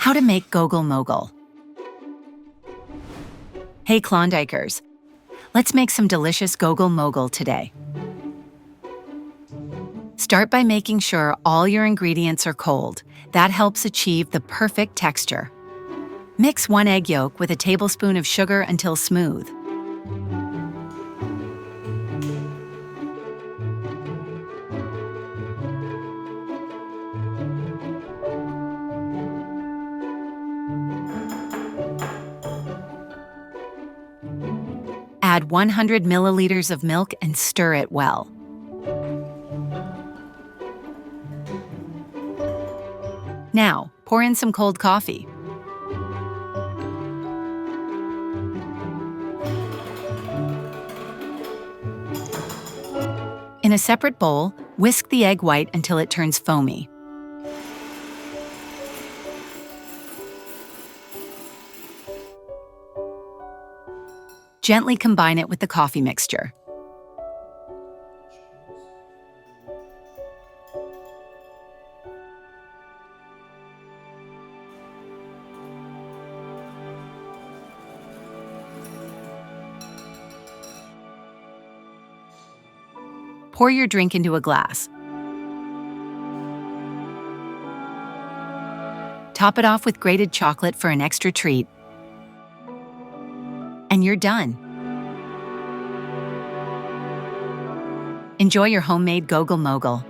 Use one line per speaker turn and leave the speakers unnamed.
How to make Gogle Mogle. Hey Klondikers, let's make some delicious Gogle Mogle today. Start by making sure all your ingredients are cold. That helps achieve the perfect texture. Mix 1 egg yolk with a tablespoon of sugar until smooth. Add 100 milliliters of milk and stir it well. Now, pour in some cold coffee. In a separate bowl, whisk the egg white until it turns foamy. Gently combine it with the coffee mixture. Pour your drink into a glass. Top it off with grated chocolate for an extra treat. And you're done. Enjoy your homemade Gogle Mogle.